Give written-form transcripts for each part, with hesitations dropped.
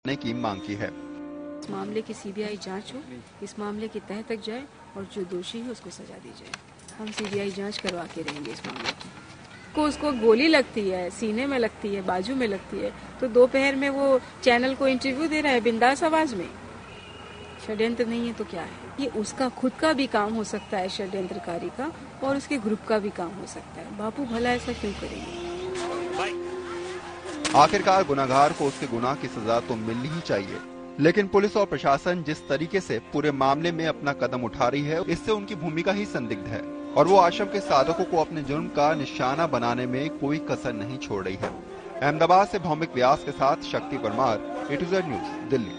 की मांग की है। इस मामले की सीबीआई जांच हो, इस मामले की तह तक जाए और जो दोषी है उसको सजा दी जाए। हम सीबीआई जांच करवा के रहेंगे इस मामले की। उसको गोली लगती है, सीने में लगती है, बाजू में लगती है, तो दोपहर में वो चैनल को इंटरव्यू दे रहा है बिंदास आवाज में। षड्यंत्र नहीं है तो क्या है? ये उसका खुद का भी काम हो सकता है षड्यंत्रकारी का, और उसके ग्रुप का भी काम हो सकता है। बापू भला ऐसा क्यों करेंगे? आखिरकार गुनाहगार को उसके गुनाह की सजा तो मिलनी ही चाहिए, लेकिन पुलिस और प्रशासन जिस तरीके से पूरे मामले में अपना कदम उठा रही है, इससे उनकी भूमिका ही संदिग्ध है और वो आश्रम के साधकों को अपने जुर्म का निशाना बनाने में कोई कसर नहीं छोड़ रही है। अहमदाबाद से भौमिक व्यास के साथ शक्ति Parmar, A to Z news, Delhi.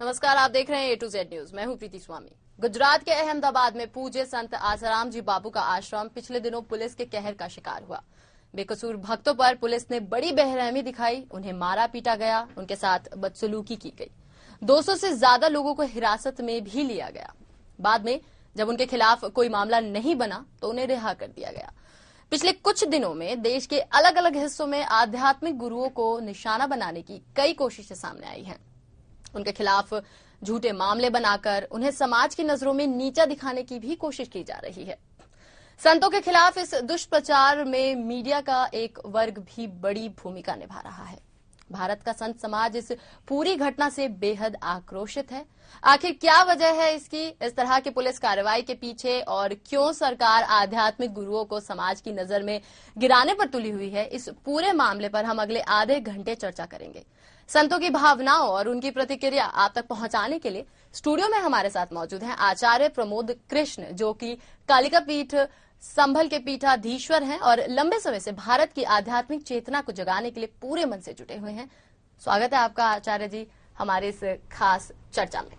नमस्कार, आप देख रहे हैं A to Z न्यूज। मैं हूं प्रीति स्वामी। गुजरात के अहमदाबाद में पूज्य संत आसाराम जी बापू का आश्रम पिछले दिनों पुलिस के कहर का शिकार हुआ। बेकसूर भक्तों पर पुलिस ने बड़ी बेरहमी दिखाई, उन्हें मारा पीटा गया, उनके साथ बदसलूकी की गई। 200 से ज्यादा लोगों को हिरासत में भी लिया गया। बाद में जब उनके खिलाफ कोई मामला नहीं बना तो उन्हें रिहा कर दिया गया। पिछले कुछ दिनों में देश के अलग अलग हिस्सों में आध्यात्मिक गुरुओं को निशाना बनाने की कई कोशिशें सामने आई हैं। उनके खिलाफ झूठे मामले बनाकर उन्हें समाज की नजरों में नीचा दिखाने की भी कोशिश की जा रही है। संतों के खिलाफ इस दुष्प्रचार में मीडिया का एक वर्ग भी बड़ी भूमिका निभा रहा है। भारत का संत समाज इस पूरी घटना से बेहद आक्रोशित है। आखिर क्या वजह है इसकी, इस तरह की पुलिस कार्रवाई के पीछे, और क्यों सरकार आध्यात्मिक गुरुओं को समाज की नजर में गिराने पर तुली हुई है, इस पूरे मामले पर हम अगले आधे घंटे चर्चा करेंगे। संतों की भावनाओं और उनकी प्रतिक्रिया आप तक पहुंचाने के लिए स्टूडियो में हमारे साथ मौजूद हैं आचार्य प्रमोद कृष्ण, जो कि कालिका पीठ संभल के पीठाधीश्वर हैं और लंबे समय से भारत की आध्यात्मिक चेतना को जगाने के लिए पूरे मन से जुटे हुए हैं। स्वागत है आपका आचार्य जी हमारे इस खास चर्चा में।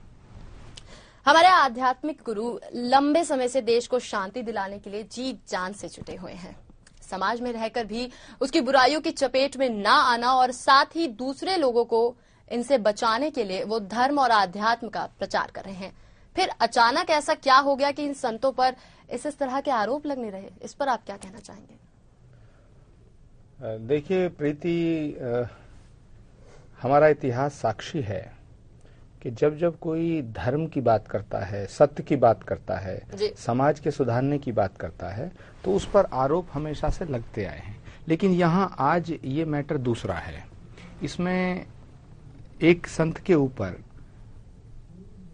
हमारे आध्यात्मिक गुरु लंबे समय से देश को शांति दिलाने के लिए जी जान से जुटे हुए हैं। समाज में रहकर भी उसकी बुराइयों की चपेट में ना आना और साथ ही दूसरे लोगों को इनसे बचाने के लिए वो धर्म और आध्यात्म का प्रचार कर रहे हैं। फिर अचानक ऐसा क्या हो गया कि इन संतों पर इस तरह के आरोप लगने रहे? इस पर आप क्या कहना चाहेंगे? देखिए प्रीति, हमारा इतिहास साक्षी है कि जब जब कोई धर्म की बात करता है, सत्य की बात करता है, समाज के सुधारने की बात करता है, तो उस पर आरोप हमेशा से लगते आए हैं। लेकिन यहाँ आज ये मैटर दूसरा है। इसमें एक संत के ऊपर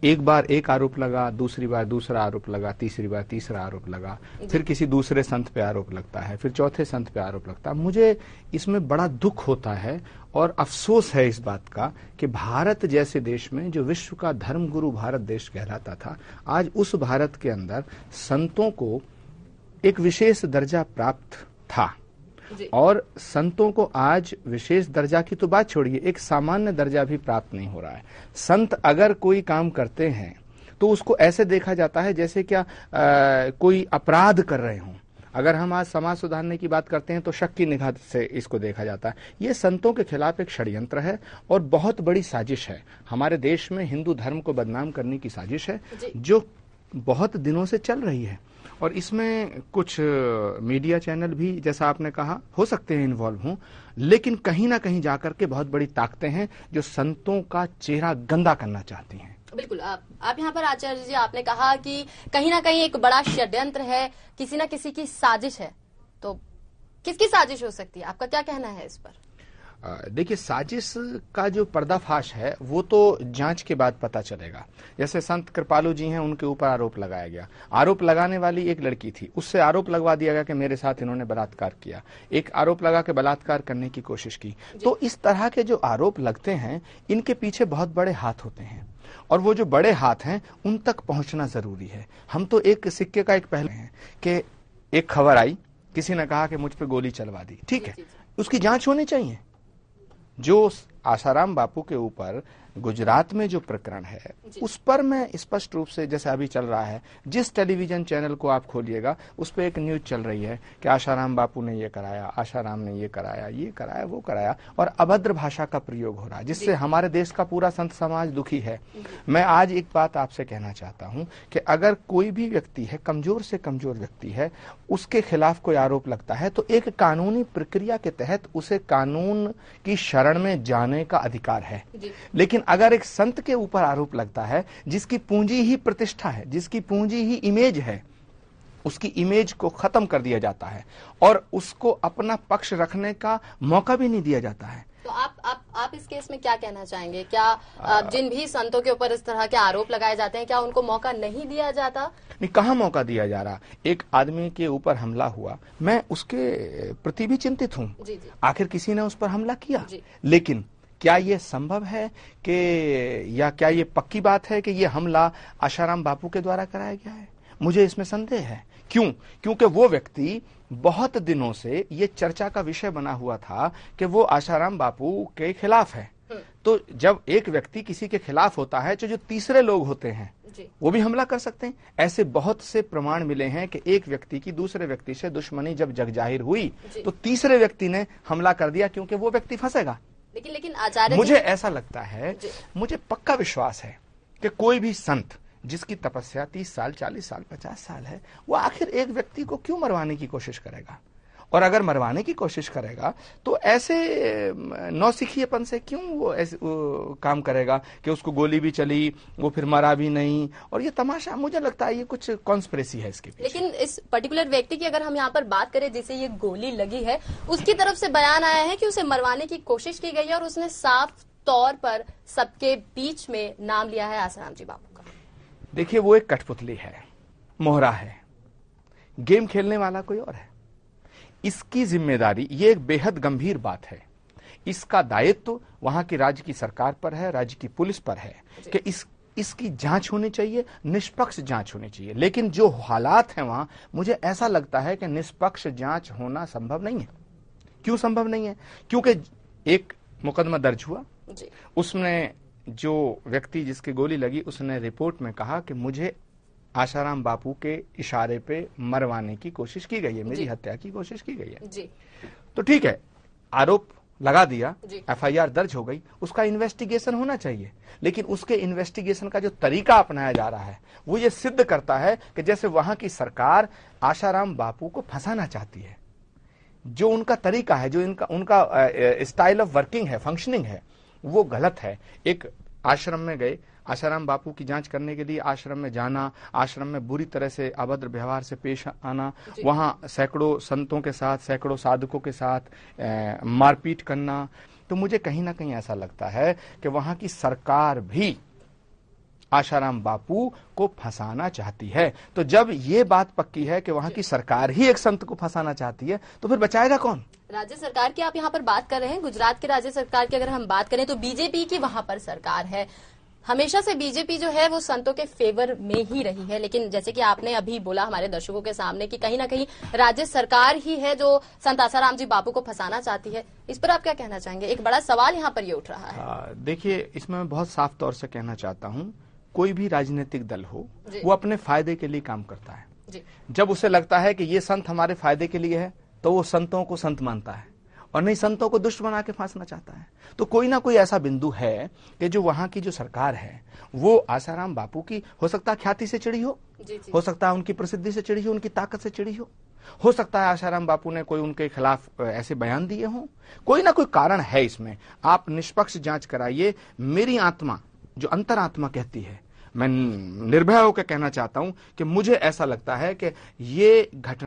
एक बार एक आरोप लगा, दूसरी बार दूसरा आरोप लगा, तीसरी बार तीसरा आरोप लगा, फिर किसी दूसरे संत पे आरोप लगता है, फिर चौथे संत पे आरोप लगता है। मुझे इसमें बड़ा दुख होता है और अफसोस है इस बात का कि भारत जैसे देश में, जो विश्व का धर्म गुरु भारत देश कहलाता था, आज उस भारत के अंदर संतों को एक विशेष दर्जा प्राप्त था और संतों को आज विशेष दर्जा की तो बात छोड़िए, एक सामान्य दर्जा भी प्राप्त नहीं हो रहा है। संत अगर कोई काम करते हैं तो उसको ऐसे देखा जाता है जैसे क्या कोई अपराध कर रहे हों। अगर हम आज समाज सुधारने की बात करते हैं तो शक की निगाह से इसको देखा जाता है। ये संतों के खिलाफ एक षड्यंत्र है और बहुत बड़ी साजिश है। हमारे देश में हिंदू धर्म को बदनाम करने की साजिश है जो बहुत दिनों से चल रही है और इसमें कुछ मीडिया चैनल भी, जैसा आपने कहा, हो सकते हैं इन्वॉल्व हों, लेकिन कहीं ना कहीं जाकर के बहुत बड़ी ताकतें हैं जो संतों का चेहरा गंदा करना चाहती हैं। बिल्कुल, आप यहाँ पर आचार्य जी आपने कहा कि कहीं ना कहीं एक बड़ा षड्यंत्र है, किसी ना किसी की साजिश है। तो किसकी साजिश हो सकती है, आपका क्या कहना है इस पर? देखिए, साजिश का जो पर्दाफाश है वो तो जांच के बाद पता चलेगा। जैसे संत कृपालु जी हैं, उनके ऊपर आरोप लगाया गया। आरोप लगाने वाली एक लड़की थी, उससे आरोप लगवा दिया गया कि मेरे साथ इन्होंने बलात्कार किया। एक आरोप लगा के बलात्कार करने की कोशिश की। तो इस तरह के जो आरोप लगते हैं, इनके पीछे बहुत बड़े हाथ होते हैं और वो जो बड़े हाथ हैं उन तक पहुंचना जरूरी है। हम तो एक सिक्के का एक पहलू है कि एक खबर आई, किसी ने कहा कि मुझ पे गोली चलवा दी, ठीक है, उसकी जांच होनी चाहिए। जो आसाराम बापू के ऊपर गुजरात में जो प्रकरण है उस पर मैं स्पष्ट रूप से, जैसे अभी चल रहा है, जिस टेलीविजन चैनल को आप खोलिएगा उस पर एक न्यूज चल रही है कि आशाराम बापू ने ये कराया, आशाराम ने ये कराया, वो कराया, और अभद्र भाषा का प्रयोग हो रहा है, जिससे हमारे देश का पूरा संत समाज दुखी है। मैं आज एक बात आपसे कहना चाहता हूं कि अगर कोई भी व्यक्ति है, कमजोर से कमजोर व्यक्ति है, उसके खिलाफ कोई आरोप लगता है तो एक कानूनी प्रक्रिया के तहत उसे कानून की शरण में जाने का अधिकार है। लेकिन अगर एक संत के ऊपर आरोप लगता है जिसकी पूंजी ही प्रतिष्ठा है, जिसकी पूंजी ही इमेज है, उसकी इमेज को खत्म कर दिया जाता है और उसको अपना पक्ष रखने का मौका भी नहीं दिया जाता है। तो आप इस केस में क्या कहना चाहेंगे? क्या जिन भी संतों के ऊपर इस तरह के आरोप लगाए जाते हैं, क्या उनको मौका नहीं दिया जाता? नहीं, कहाँ मौका दिया जा रहा। एक आदमी के ऊपर हमला हुआ, मैं उसके प्रति भी चिंतित हूँ। आखिर किसी ने उस पर हमला किया, लेकिन क्या ये संभव है कि, या क्या ये पक्की बात है कि ये हमला आशाराम बापू के द्वारा कराया गया है? मुझे इसमें संदेह है। क्यों? क्योंकि वो व्यक्ति बहुत दिनों से ये चर्चा का विषय बना हुआ था कि वो आशाराम बापू के खिलाफ है। तो जब एक व्यक्ति किसी के खिलाफ होता है तो जो तीसरे लोग होते हैं वो भी हमला कर सकते हैं। ऐसे बहुत से प्रमाण मिले हैं कि एक व्यक्ति की दूसरे व्यक्ति से दुश्मनी जब जग जाहिर हुई तो तीसरे व्यक्ति ने हमला कर दिया, क्योंकि वो व्यक्ति फंसेगा। लेकिन आचार्य, मुझे ऐसा लगता है, मुझे पक्का विश्वास है कि कोई भी संत जिसकी तपस्या 30 साल, 40 साल, 50 साल है, वो आखिर एक व्यक्ति को क्यों मरवाने की कोशिश करेगा? और अगर मरवाने की कोशिश करेगा तो ऐसे नौसिखिएपन से क्यों वो ऐसे काम करेगा कि उसको गोली भी चली, वो फिर मरा भी नहीं, और ये तमाशा, मुझे लगता है ये कुछ कॉन्स्पिरेसी है इसके पीछे। लेकिन इस पर्टिकुलर व्यक्ति की अगर हम यहाँ पर बात करें जिसे ये गोली लगी है, उसकी तरफ से बयान आया है कि उसे मरवाने की कोशिश की गई है और उसने साफ तौर पर सबके बीच में नाम लिया है आसाराम जी बापू का। देखिए, वो एक कठपुतली है, मोहरा है, गेम खेलने वाला कोई और है। इसकी जिम्मेदारी, ये एक बेहद गंभीर बात है, इसका दायित्व वहां की राज्य की सरकार पर है, राज्य की पुलिस पर है कि इसकी जांच होनी चाहिए, निष्पक्ष जांच होनी चाहिए। लेकिन जो हालात हैं वहां, मुझे ऐसा लगता है कि निष्पक्ष जांच होना संभव नहीं है। क्यों संभव नहीं है? क्योंकि एक मुकदमा दर्ज हुआ, उसमें जो व्यक्ति जिसकी गोली लगी उसने रिपोर्ट में कहा कि मुझे आशाराम बापू के इशारे पे मरवाने की कोशिश की गई है, मेरी हत्या की कोशिश की गई है। तो ठीक है, आरोप लगा दिया, एफआईआर दर्ज हो गई, उसका इन्वेस्टिगेशन होना चाहिए। लेकिन उसके इन्वेस्टिगेशन का जो तरीका अपनाया जा रहा है वो ये सिद्ध करता है कि जैसे वहां की सरकार आशाराम बापू को फंसाना चाहती है। जो उनका तरीका है, जो उनका स्टाइल ऑफ वर्किंग है, फंक्शनिंग है, वो गलत है। एक आश्रम में गए, आशाराम बापू की जांच करने के लिए आश्रम में जाना, आश्रम में बुरी तरह से अभद्र व्यवहार से पेश आना, वहां सैकड़ों संतों के साथ, सैकड़ों साधकों के साथ मारपीट करना, तो मुझे कहीं ना कहीं ऐसा लगता है कि वहां की सरकार भी आशाराम बापू को फंसाना चाहती है। तो जब ये बात पक्की है कि वहां की सरकार ही एक संत को फंसाना चाहती है, तो फिर बचाएगा कौन? राज्य सरकार की आप यहाँ पर बात कर रहे हैं, गुजरात के राज्य सरकार की अगर हम बात करें तो बीजेपी की वहां पर सरकार है। हमेशा से बीजेपी जो है वो संतों के फेवर में ही रही है, लेकिन जैसे कि आपने अभी बोला हमारे दर्शकों के सामने कि कहीं ना कहीं राज्य सरकार ही है जो संत आसाराम जी बापू को फंसाना चाहती है। इस पर आप क्या कहना चाहेंगे? एक बड़ा सवाल यहाँ पर ये उठ रहा है। देखिए, इसमें मैं बहुत साफ तौर से कहना चाहता हूँ, कोई भी राजनीतिक दल हो वो अपने फायदे के लिए काम करता है। जब उसे लगता है कि ये संत हमारे फायदे के लिए है तो वो संतों को संत मानता है, और नहीं संतों को दुष्ट बना के फांसना चाहता है। तो कोई ना कोई ऐसा बिंदु है कि जो वहां की जो सरकार है वो आसाराम बापू की हो सकता है ख्याति से चिड़ी हो सकता है उनकी प्रसिद्धि से चिड़ी हो, उनकी ताकत से चिड़ी हो सकता है आसाराम बापू ने कोई उनके खिलाफ ऐसे बयान दिए हों। कोई ना कोई कारण है इसमें। आप निष्पक्ष जांच कराइए। मेरी आत्मा, जो अंतरात्मा कहती है, मैं निर्भय होकर कहना चाहता हूं कि मुझे ऐसा लगता है कि ये घटना